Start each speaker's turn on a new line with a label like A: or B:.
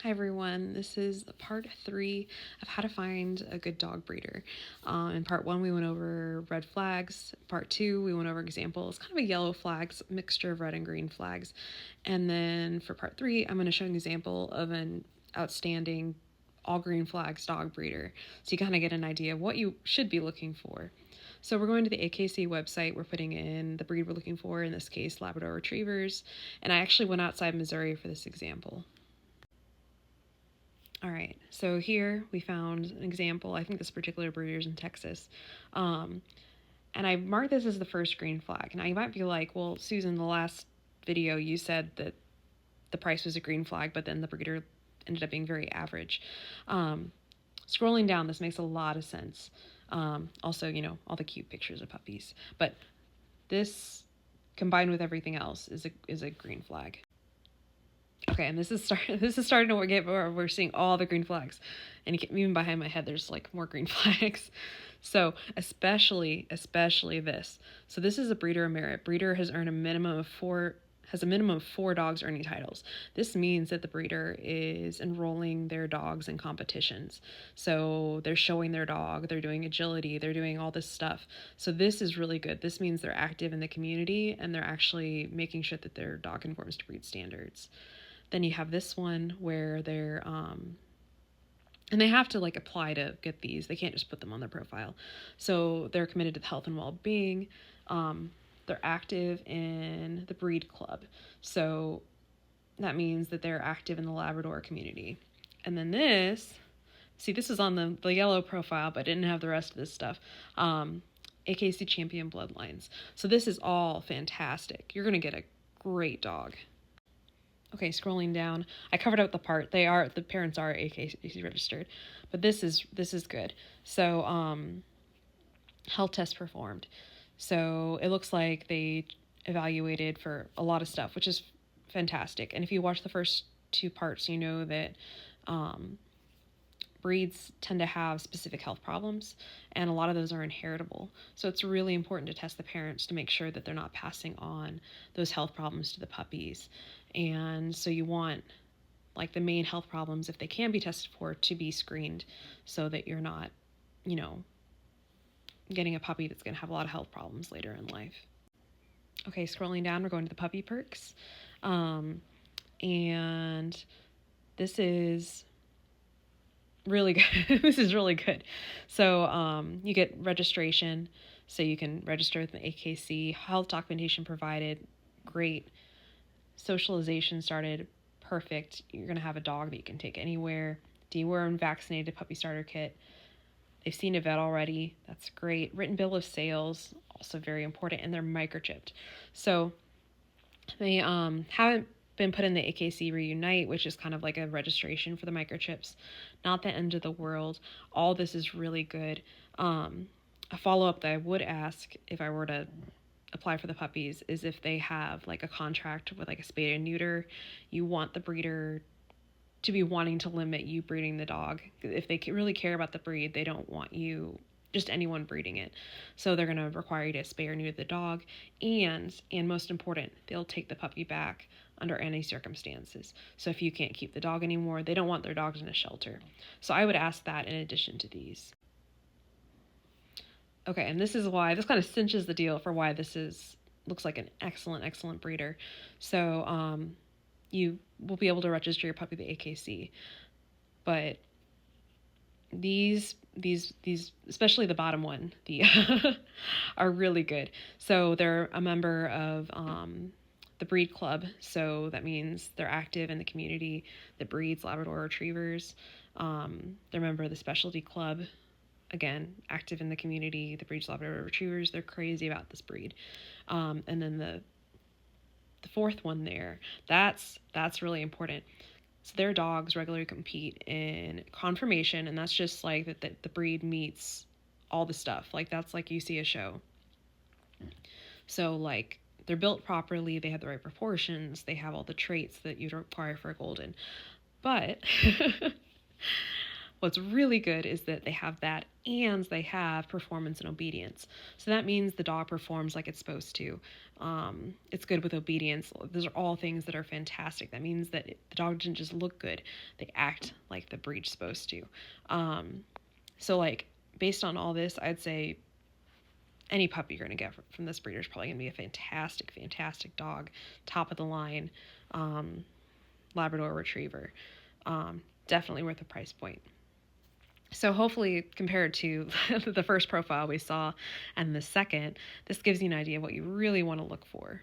A: Hi everyone, this is part 3 of how to find a good dog breeder. In part 1 we went over red flags, part 2 we went over examples, kind of a yellow flags, mixture of red and green flags, and then for part 3 I'm going to show an example of an outstanding all green flags dog breeder, so you kind of get an idea of what you should be looking for. So we're going to the AKC website, we're putting in the breed we're looking for, in this case Labrador Retrievers, and I actually went outside Missouri for this example. All right, so here we found an example. I think this particular breeder is in Texas. And I marked this as the first green flag. Now you might be like, well, Susan, the last video you said that the price was a green flag, but then the breeder ended up being very average. Scrolling down, this makes a lot of sense. Also, all the cute pictures of puppies. But this, combined with everything else, is a green flag. Okay, and this is starting to get where we're seeing all the green flags, and even behind my head, there's like more green flags. So especially this. So this is a breeder of merit. Breeder has earned a minimum of four dogs earning titles. This means that the breeder is enrolling their dogs in competitions. So they're showing their dog, they're doing agility, they're doing all this stuff. So this is really good. This means they're active in the community and they're actually making sure that their dog conforms to breed standards. Then you have this one where they're and they have to like apply to get these. They can't just put them on their profile. So they're committed to the health and well-being. They're active in the breed club. So that means that they're active in the Labrador community. And then this is on the yellow profile, but didn't have the rest of this stuff. AKC Champion Bloodlines. So this is all fantastic. You're going to get a great dog. Okay, scrolling down, I covered out the part. The parents are AKC registered, but this is good. So, health test performed. So it looks like they evaluated for a lot of stuff, which is fantastic. And if you watch the first two parts, you know that breeds tend to have specific health problems, and a lot of those are inheritable. So it's really important to test the parents to make sure that they're not passing on those health problems to the puppies. And so you want like the main health problems, if they can be tested for, to be screened so that you're not, getting a puppy that's going to have a lot of health problems later in life. Okay, scrolling down, we're going to the puppy perks. And this is really good. This is really good. So you get registration, so you can register with the AKC. Health documentation provided, great. Socialization started, perfect. You're going to have a dog that you can take anywhere. Deworm, vaccinated, puppy starter kit. They've seen a vet already. That's great. Written bill of sales, also very important, and they're microchipped. So they haven't been put in the AKC Reunite, which is kind of like a registration for the microchips. Not the end of the world. All this is really good. A follow-up that I would ask if I were to apply for the puppies is if they have like a contract with like a spay and neuter. You want the breeder to be wanting to limit you breeding the dog. If they really care about the breed, they don't want you just anyone breeding it. So they're going to require you to spay or neuter the dog, and most important, they'll take the puppy back under any circumstances. So if you can't keep the dog anymore, they don't want their dogs in a shelter. So I would ask that in addition to these. Okay, and this kind of cinches the deal for why looks like an excellent breeder. So you will be able to register your puppy to AKC, but these especially the bottom one, are really good. So they're a member of the breed club, so that means they're active in the community that breeds Labrador Retrievers. They're a member of the specialty club, again, active in the community that breeds Labrador Retrievers. They're crazy about this breed. And then the fourth one there, that's really important. So their dogs regularly compete in conformation, and that's just like that the breed meets all the stuff. Like that's like you see a show. So like they're built properly, they have the right proportions, they have all the traits that you'd require for a golden. But what's really good is that they have that and they have performance and obedience. So that means the dog performs like it's supposed to. It's good with obedience. Those are all things that are fantastic. That means that the dog didn't just look good, they act like the breed's supposed to. So, like, based on all this, I'd say any puppy you're going to get from this breeder is probably going to be a fantastic, fantastic dog, top of the line, Labrador Retriever. Definitely worth the price point. So hopefully, compared to the first profile we saw and the second, this gives you an idea of what you really want to look for.